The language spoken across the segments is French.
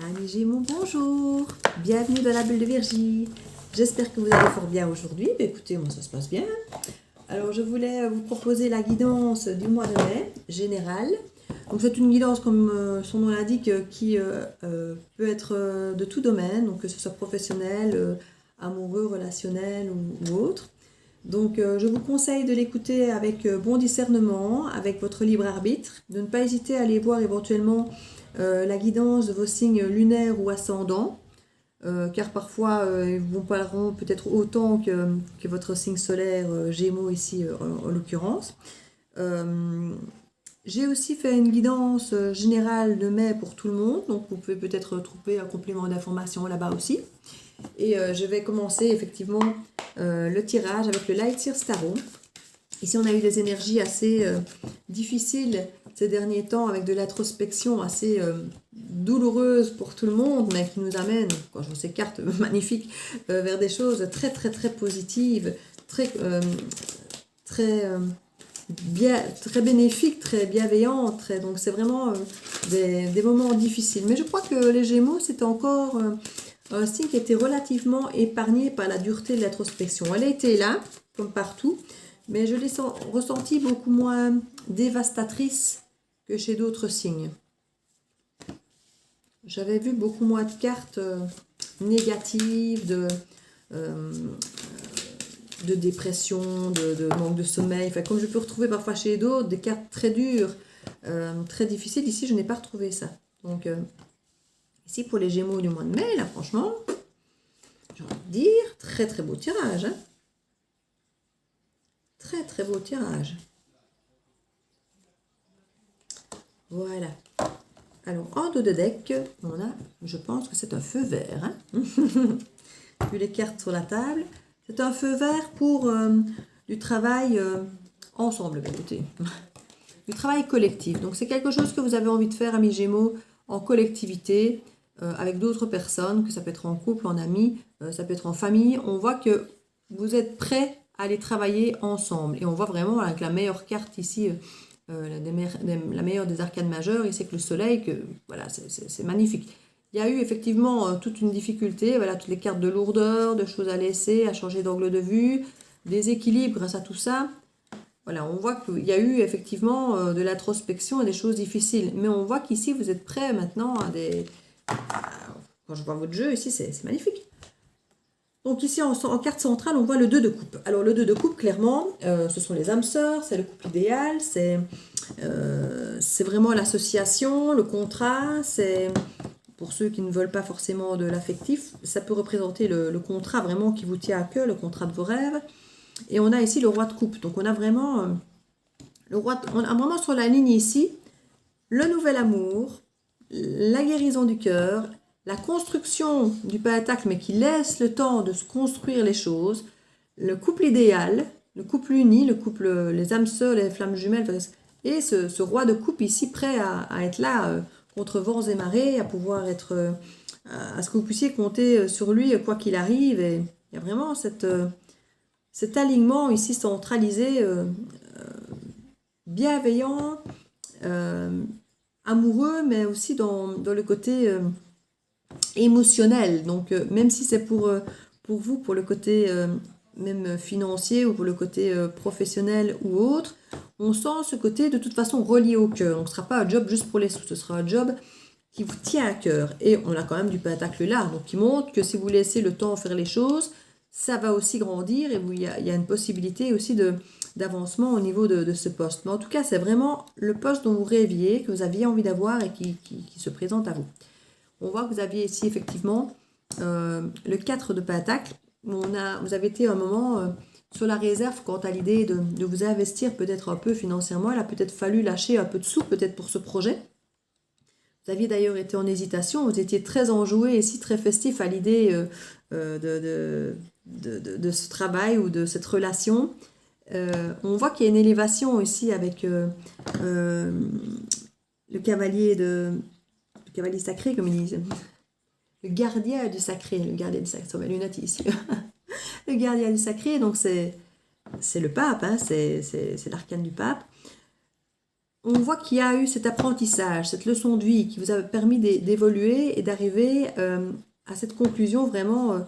Amis Gémeaux, bonjour! Bienvenue dans la bulle de Virgie. J'espère que vous allez fort bien aujourd'hui. Écoutez, moi ça se passe bien. Alors je voulais vous proposer la guidance du mois de mai, générale. Donc c'est une guidance, comme son nom l'indique, qui peut être de tout domaine, donc que ce soit professionnel, amoureux, relationnel ou autre. Donc je vous conseille de l'écouter avec bon discernement, avec votre libre arbitre, de ne pas hésiter à aller voir éventuellement la guidance de vos signes lunaires ou ascendants, car parfois ils vous parleront peut-être autant que votre signe solaire Gémeaux ici en l'occurrence. J'ai aussi fait une guidance générale de mai pour tout le monde, donc vous pouvez peut-être trouver un complément d'information là-bas aussi. Et je vais commencer effectivement le tirage avec le Light Sears Tarot. Ici, on a eu des énergies assez difficiles ces derniers temps, avec de l'introspection assez douloureuse pour tout le monde, mais qui nous amène, quand je vois ces cartes magnifiques, vers des choses très très très positives, très bénéfiques, très bienveillantes. Donc c'est vraiment des moments difficiles. Mais je crois que les Gémeaux, c'est encore un signe qui était relativement épargné par la dureté de l'introspection. Elle a été là, comme partout, mais je l'ai ressentie beaucoup moins dévastatrice que chez d'autres signes. J'avais vu beaucoup moins de cartes négatives, de dépression, de manque de sommeil. Enfin, comme je peux retrouver parfois chez d'autres, des cartes très dures, très difficiles. Ici, je n'ai pas retrouvé ça. Donc, ici, pour les Gémeaux du mois de mai, là, franchement, j'ai envie de dire, très très beau tirage. Hein. Très très beau tirage. Voilà. Alors, en dos de deck, on a, je pense que c'est un feu vert. Hein. Vu les cartes sur la table, c'est un feu vert pour du travail ensemble. Écoutez, du travail collectif. Donc, c'est quelque chose que vous avez envie de faire, amis Gémeaux, en collectivité, avec d'autres personnes, que ça peut être en couple, en amis, ça peut être en famille. On voit que vous êtes prêts à aller travailler ensemble. Et on voit vraiment avec la meilleure carte ici, la meilleure des arcanes majeures, ici c'est que le soleil, que voilà, c'est magnifique. Il y a eu effectivement toute une difficulté, voilà, toutes les cartes de lourdeur, de choses à laisser, à changer d'angle de vue, des équilibres grâce à tout ça. Voilà, on voit qu'il y a eu effectivement de l'introspection et des choses difficiles. Mais on voit qu'ici, vous êtes prêts maintenant à des... Quand je vois votre jeu, ici, c'est magnifique. Donc ici, en carte centrale, on voit le 2 de coupe. Alors le 2 de coupe, clairement, ce sont les âmes sœurs, c'est le couple idéal, c'est vraiment l'association, le contrat, c'est... Pour ceux qui ne veulent pas forcément de l'affectif, ça peut représenter le contrat vraiment qui vous tient à cœur, le contrat de vos rêves. Et on a ici le roi de coupe. Donc on a vraiment on a vraiment sur la ligne ici le nouvel amour, la guérison du cœur, la construction du pentacle, mais qui laisse le temps de se construire les choses, le couple idéal, le couple uni, le couple, les âmes sœurs, les flammes jumelles, et ce roi de coupe ici prêt à être là contre vents et marées, à pouvoir être, à ce que vous puissiez compter sur lui quoi qu'il arrive. Et il y a vraiment cet alignement ici centralisé, bienveillant, amoureux, mais aussi dans le côté émotionnel. Donc, même si c'est pour vous, pour le côté même financier ou pour le côté professionnel ou autre, on sent ce côté de toute façon relié au cœur. Donc, ce ne sera pas un job juste pour les sous, ce sera un job qui vous tient à cœur. Et on a quand même du pentacle là, donc qui montre que si vous laissez le temps faire les choses, ça va aussi grandir et il y a une possibilité aussi d'avancement au niveau de ce poste. Mais en tout cas, c'est vraiment le poste dont vous rêviez, que vous aviez envie d'avoir et qui se présente à vous. On voit que vous aviez ici effectivement le 4 de pentacle. Vous avez été un moment sur la réserve quant à l'idée de vous investir peut-être un peu financièrement. Il a peut-être fallu lâcher un peu de sous peut-être pour ce projet. Vous aviez d'ailleurs été en hésitation, vous étiez très enjoué et si très festif à l'idée de ce travail ou de cette relation. On voit qu'il y a une élévation ici avec le cavalier sacré, comme ils disent. Le gardien du sacré, sur mes lunettes ici. Le gardien du sacré, donc c'est le pape, hein, c'est l'arcane du pape. on voit qu'il y a eu cet apprentissage, cette leçon de vie qui vous a permis d'évoluer et d'arriver à cette conclusion vraiment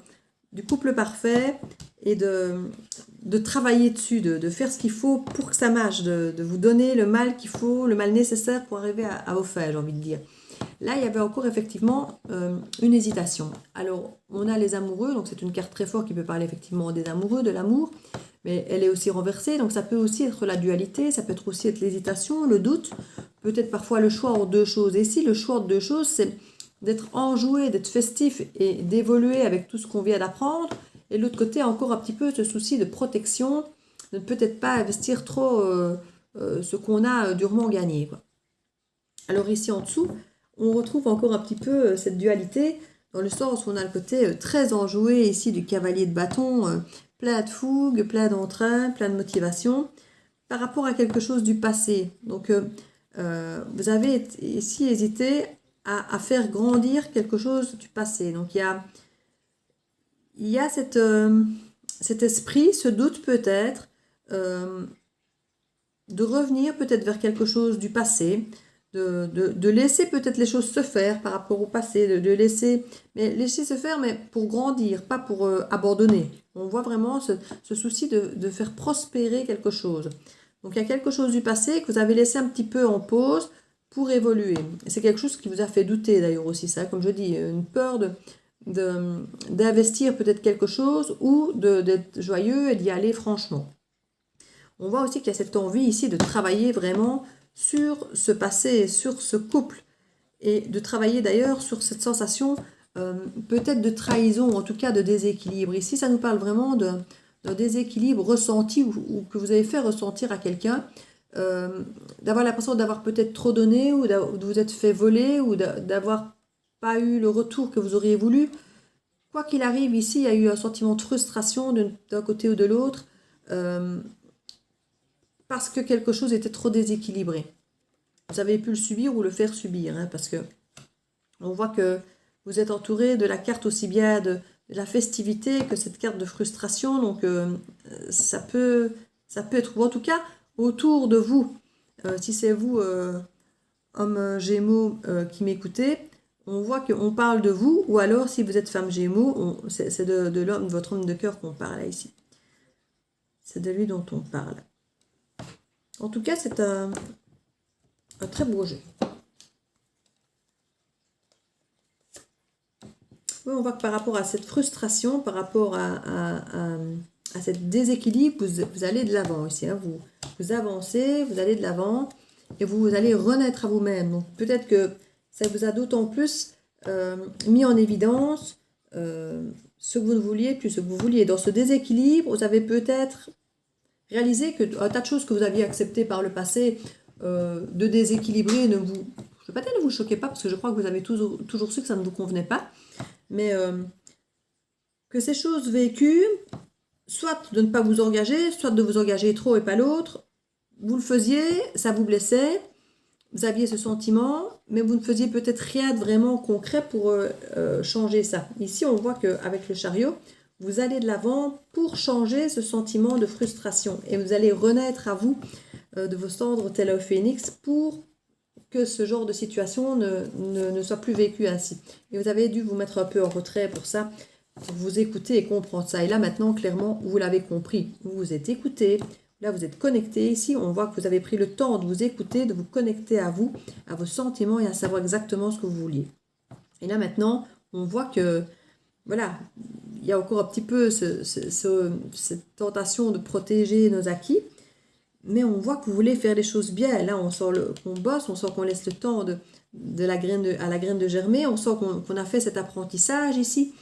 du couple parfait et de travailler dessus, de faire ce qu'il faut pour que ça marche, de vous donner le mal qu'il faut, le mal nécessaire pour arriver à vos fins, j'ai envie de dire. Là, il y avait encore effectivement une hésitation. Alors, on a les amoureux, donc c'est une carte très forte qui peut parler effectivement des amoureux, de l'amour, mais elle est aussi renversée, donc ça peut aussi être la dualité, ça peut être aussi être l'hésitation, le doute, peut-être parfois le choix entre deux choses. Et ici, le choix entre deux choses, c'est d'être enjoué, d'être festif et d'évoluer avec tout ce qu'on vient d'apprendre. Et de l'autre côté, encore un petit peu ce souci de protection, de ne peut-être pas investir trop ce qu'on a durement gagné, quoi. Alors ici en dessous, on retrouve encore un petit peu cette dualité, dans le sens où on a le côté très enjoué ici du cavalier de bâton, plein de fougue, plein d'entrain, plein de motivation, par rapport à quelque chose du passé. Donc vous avez ici hésité à faire grandir quelque chose du passé. Donc il y a cet esprit, ce doute peut-être, de revenir peut-être vers quelque chose du passé, de laisser peut-être les choses se faire par rapport au passé, de laisser se faire, mais pour grandir, pas pour abandonner. On voit vraiment ce souci de faire prospérer quelque chose. Donc il y a quelque chose du passé que vous avez laissé un petit peu en pause pour évoluer. Et c'est quelque chose qui vous a fait douter d'ailleurs aussi, ça, comme je dis, une peur d'investir peut-être quelque chose ou d'être joyeux et d'y aller franchement. On voit aussi qu'il y a cette envie ici de travailler vraiment sur ce passé, sur ce couple, et de travailler d'ailleurs sur cette sensation peut-être de trahison, en tout cas de déséquilibre. Ici, ça nous parle vraiment d'un déséquilibre ressenti ou que vous avez fait ressentir à quelqu'un, d'avoir l'impression d'avoir peut-être trop donné ou de vous être fait voler ou d'avoir pas eu le retour que vous auriez voulu. Quoi qu'il arrive, ici, il y a eu un sentiment de frustration d'un côté ou de l'autre, parce que quelque chose était trop déséquilibré. Vous avez pu le subir ou le faire subir, hein, parce que on voit que vous êtes entouré de la carte aussi bien de la festivité que cette carte de frustration, donc ça peut être, ou en tout cas, autour de vous, si c'est vous, homme Gémeaux, qui m'écoutez, on voit qu'on parle de vous, ou alors si vous êtes femme Gémeaux, c'est de l'homme, de votre homme de cœur qu'on parle là, ici. C'est de lui dont on parle. En tout cas, c'est un très beau jeu. Oui, on voit que par rapport à cette frustration, par rapport à cette déséquilibre, vous allez de l'avant ici. Hein. Vous avancez, vous allez de l'avant et vous allez renaître à vous-même. Donc peut-être que ça vous a d'autant plus mis en évidence ce que vous ne vouliez plus, ce que vous vouliez. Dans ce déséquilibre, vous avez peut-être réalisé que un tas de choses que vous aviez acceptées par le passé de déséquilibrer je ne vais pas dire ne vous choquez pas, parce que je crois que vous avez toujours su que ça ne vous convenait pas, mais que ces choses vécues, soit de ne pas vous engager, soit de vous engager trop et pas l'autre, vous le faisiez, ça vous blessait, vous aviez ce sentiment, mais vous ne faisiez peut-être rien de vraiment concret pour changer ça. Ici, on voit qu'avec le chariot, vous allez de l'avant pour changer ce sentiment de frustration. Et vous allez renaître à vous de vos cendres tel un phénix pour que ce genre de situation ne soit plus vécu ainsi. Et vous avez dû vous mettre un peu en retrait pour ça, pour vous écouter et comprendre ça. Et là, maintenant, clairement, vous l'avez compris. Vous vous êtes écouté. Là, vous êtes connecté. Ici, on voit que vous avez pris le temps de vous écouter, de vous connecter à vous, à vos sentiments et à savoir exactement ce que vous vouliez. Et là, maintenant, on voit que, voilà, il y a encore un petit peu cette tentation de protéger nos acquis, mais on voit que vous voulez faire les choses bien. Là, on sent qu'on bosse, on sent qu'on laisse le temps à la graine de germer, on sent qu'on a fait cet apprentissage ici,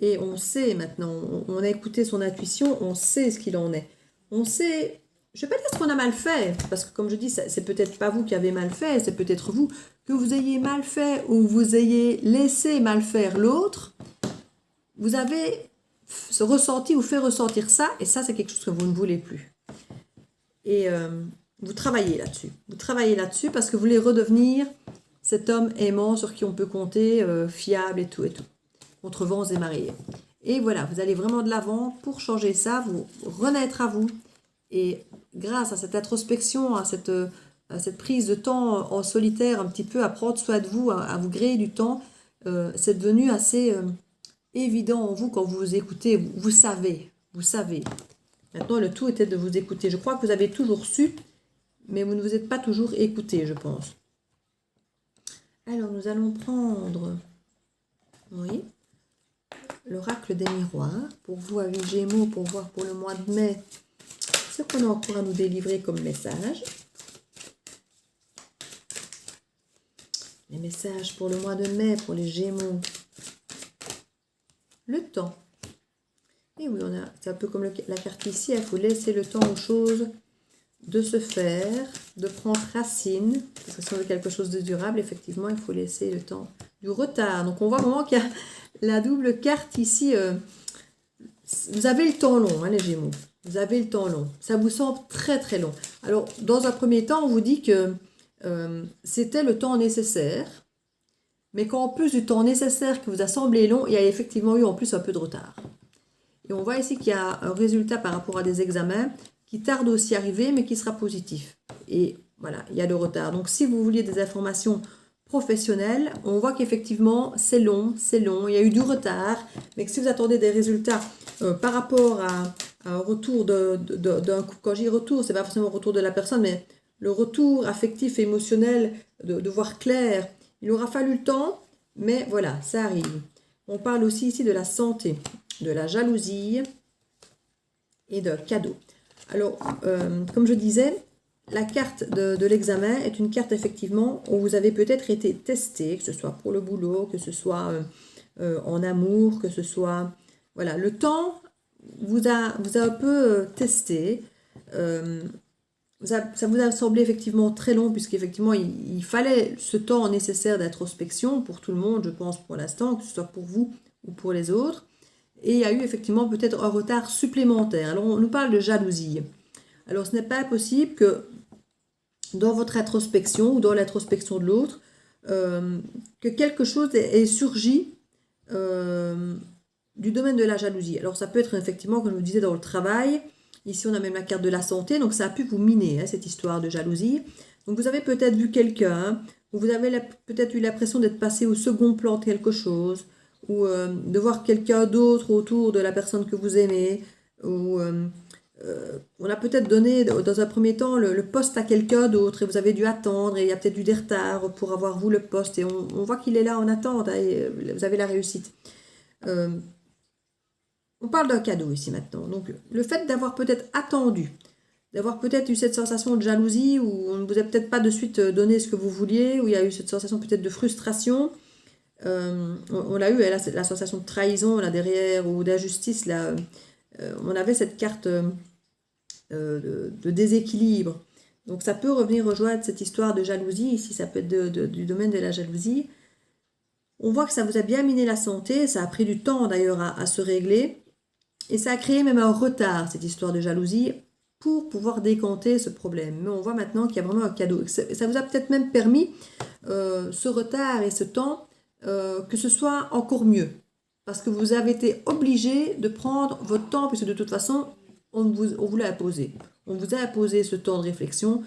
et on sait maintenant, on a écouté son intuition, on sait ce qu'il en est. On sait, je ne vais pas dire ce qu'on a mal fait, parce que comme je dis, c'est peut-être pas vous qui avez mal fait, c'est peut-être vous, que vous ayez mal fait ou vous ayez laissé mal faire l'autre, vous avez ressenti ou fait ressentir ça, et ça, c'est quelque chose que vous ne voulez plus. Et vous travaillez là-dessus. Vous travaillez là-dessus parce que vous voulez redevenir cet homme aimant sur qui on peut compter, fiable et tout, contre vents et marées. Et voilà, vous allez vraiment de l'avant pour changer ça, vous renaître à vous. Et grâce à cette introspection, à cette cette prise de temps en solitaire, un petit peu à prendre soin de vous, à vous créer du temps, c'est devenu assez évident en vous quand vous vous écoutez. Vous savez, vous savez. Maintenant, le tout était de vous écouter. Je crois que vous avez toujours su, mais vous ne vous êtes pas toujours écouté, je pense. Alors, nous allons prendre, oui, l'oracle des miroirs, pour vous, avis Gémeaux, pour voir pour le mois de mai, ce qu'on a encore à nous délivrer comme message. Les messages pour le mois de mai, pour les Gémeaux. Le temps. Et oui, c'est un peu comme la carte ici, il faut laisser le temps aux choses de se faire, de prendre racine. Parce que si on veut quelque chose de durable, effectivement, il faut laisser le temps du retard. Donc, on voit vraiment qu'il y a la double carte ici. Vous avez le temps long, hein, les Gémeaux. Vous avez le temps long. Ça vous semble très, très long. Alors, dans un premier temps, on vous dit que c'était le temps nécessaire. Mais qu'en plus du temps nécessaire qui vous a semblé long, il y a effectivement eu en plus un peu de retard. Et on voit ici qu'il y a un résultat par rapport à des examens qui tarde aussi à arriver, mais qui sera positif. Et voilà, il y a le retard. Donc, si vous vouliez des informations professionnelles, on voit qu'effectivement, c'est long, il y a eu du retard, mais que si vous attendez des résultats par rapport à un retour d'un couple, quand je dis retour, c'est pas forcément le retour de la personne, mais le retour affectif et émotionnel, de voir clair, il aura fallu le temps, mais voilà, ça arrive. On parle aussi ici de la santé, de la jalousie et de cadeaux. Alors, comme je disais, la carte de l'examen est une carte effectivement où vous avez peut-être été testé, que ce soit pour le boulot, que ce soit en amour, que ce soit... Voilà, le temps vous a un peu testé. Ça vous a semblé effectivement très long, puisqu'effectivement, il fallait ce temps nécessaire d'introspection pour tout le monde, je pense, pour l'instant, que ce soit pour vous ou pour les autres. Et il y a eu effectivement peut-être un retard supplémentaire. Alors, on nous parle de jalousie. Alors, ce n'est pas possible que dans votre introspection ou dans l'introspection de l'autre, que quelque chose ait surgi du domaine de la jalousie. Alors, ça peut être effectivement, comme je vous disais, dans le travail. Ici, on a même la carte de la santé. Donc, ça a pu vous miner, hein, cette histoire de jalousie. Donc, vous avez peut-être vu quelqu'un, ou vous avez peut-être eu l'impression d'être passé au second plan de quelque chose, ou de voir quelqu'un d'autre autour de la personne que vous aimez, ou on a peut-être donné dans un premier temps le poste à quelqu'un d'autre et vous avez dû attendre et il y a peut-être eu des retards pour avoir vous le poste et on voit qu'il est là en attente, hein, et vous avez la réussite. On parle d'un cadeau ici maintenant. Donc le fait d'avoir peut-être attendu, d'avoir peut-être eu cette sensation de jalousie où on ne vous a peut-être pas de suite donné ce que vous vouliez, où il y a eu cette sensation peut-être de frustration. On l'a eu, la sensation de trahison là derrière ou d'injustice là. On avait cette carte de déséquilibre. Donc ça peut revenir rejoindre cette histoire de jalousie. Ici, ça peut être du domaine de la jalousie. On voit que ça vous a bien miné la santé. Ça a pris du temps d'ailleurs à se régler. Et ça a créé même un retard, cette histoire de jalousie, pour pouvoir décanter ce problème. Mais on voit maintenant qu'il y a vraiment un cadeau. Ça vous a peut-être même permis, ce retard et ce temps, que ce soit encore mieux. Parce que vous avez été obligé de prendre votre temps, puisque de toute façon, on vous l'a imposé. On vous a imposé ce temps de réflexion,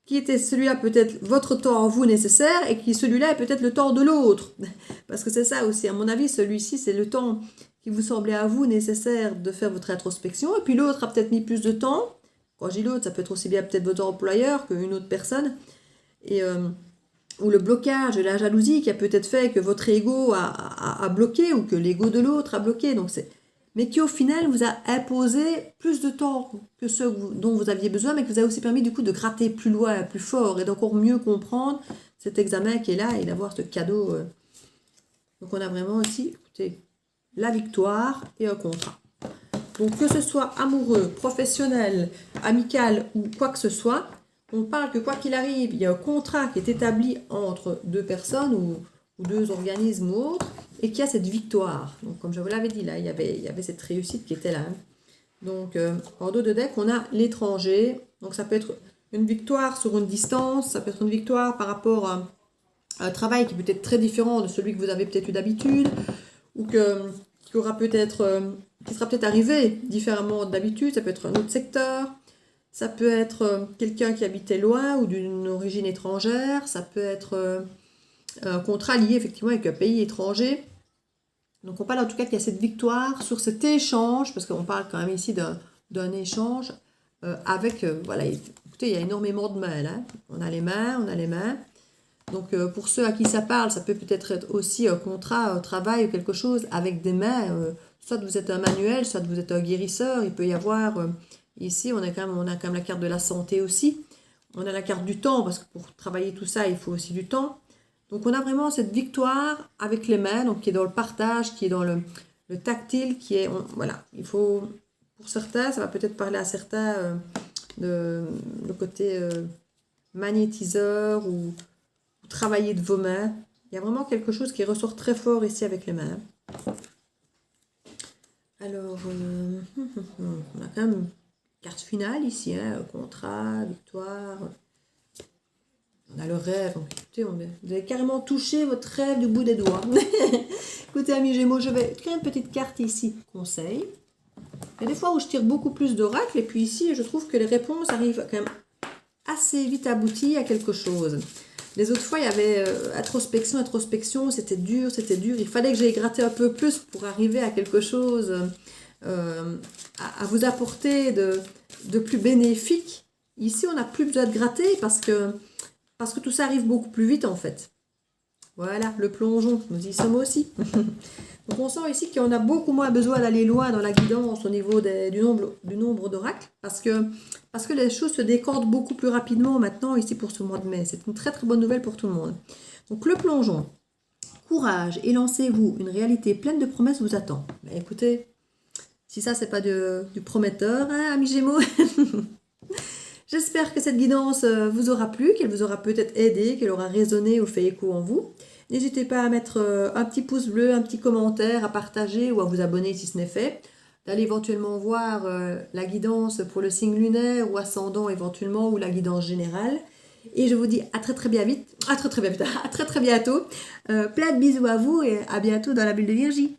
qui était celui-là peut-être votre temps en vous nécessaire, et qui celui-là est peut-être le temps de l'autre. Parce que c'est ça aussi, à mon avis, celui-ci, c'est le temps qui vous semblait à vous nécessaire de faire votre introspection, et puis l'autre a peut-être mis plus de temps. Quand je dis l'autre, ça peut être aussi bien peut-être votre employeur qu'une autre personne. Et... ou le blocage de la jalousie qui a peut-être fait que votre ego a bloqué ou que l'ego de l'autre a bloqué. Donc mais qui au final vous a imposé plus de temps que ce dont vous aviez besoin, mais qui vous a aussi permis du coup de gratter plus loin, plus fort et d'encore mieux comprendre cet examen qui est là et d'avoir ce cadeau. Donc on a vraiment aussi, écoutez, la victoire et un contrat. Donc que ce soit amoureux, professionnel, amical ou quoi que ce soit, on parle que quoi qu'il arrive, il y a un contrat qui est établi entre deux personnes ou deux organismes ou autres, et qu'il y a cette victoire. Donc, comme je vous l'avais dit, là, il y avait cette réussite qui était là. Donc, en dos de deck, on a l'étranger. Donc, ça peut être une victoire sur une distance, ça peut être une victoire par rapport à un travail qui peut être très différent de celui que vous avez peut-être eu d'habitude, ou qui sera peut-être arrivé différemment d'habitude. Ça peut être un autre secteur. Ça peut être quelqu'un qui habitait loin ou d'une origine étrangère. Ça peut être un contrat lié effectivement avec un pays étranger. Donc on parle en tout cas qu'il y a cette victoire sur cet échange, parce qu'on parle quand même ici d'un échange avec, voilà, écoutez, il y a énormément de mains là. On a les mains, on a les mains. Donc pour ceux à qui ça parle, ça peut peut-être être aussi un contrat, un travail ou quelque chose avec des mains. Soit vous êtes un manuel, soit vous êtes un guérisseur. Il peut y avoir, ici on a quand même la carte de la santé aussi. On a la carte du temps, parce que pour travailler tout ça, il faut aussi du temps. Donc on a vraiment cette victoire avec les mains, donc qui est dans le partage, qui est dans le tactile, qui est, voilà, il faut, pour certains, ça va peut-être parler à certains de le côté magnétiseur ou travailler de vos mains. Il y a vraiment quelque chose qui ressort très fort ici avec les mains. Alors, on a quand même une carte finale ici, hein, contrat, victoire. On a le rêve. Écoutez, vous avez carrément touché votre rêve du bout des doigts. Écoutez, amis Gémeaux, je vais créer une petite carte ici, conseil. Il y a des fois où je tire beaucoup plus d'oracles, et puis ici, je trouve que les réponses arrivent quand même assez vite abouties à quelque chose. Les autres fois, il y avait introspection, c'était dur. Il fallait que j'aille gratter un peu plus pour arriver à quelque chose à vous apporter de plus bénéfique. Ici, on n'a plus besoin de gratter parce que tout ça arrive beaucoup plus vite en fait. Voilà, le plongeon, nous y sommes aussi. Donc on sent ici qu'on a beaucoup moins besoin d'aller loin dans la guidance au niveau du nombre d'oracles, parce que les choses se décantent beaucoup plus rapidement maintenant ici pour ce mois de mai. C'est une très très bonne nouvelle pour tout le monde. Donc le plongeon, courage et lancez-vous, une réalité pleine de promesses vous attend. Mais écoutez, si ça c'est pas du prometteur, hein, amis Gémeaux. J'espère que cette guidance vous aura plu, qu'elle vous aura peut-être aidé, qu'elle aura résonné ou fait écho en vous. N'hésitez pas à mettre un petit pouce bleu, un petit commentaire, à partager ou à vous abonner si ce n'est fait. D'aller éventuellement voir la guidance pour le signe lunaire ou ascendant éventuellement, ou la guidance générale. Et je vous dis à très bientôt. Plein de bisous à vous et à bientôt dans la bulle de Virgie.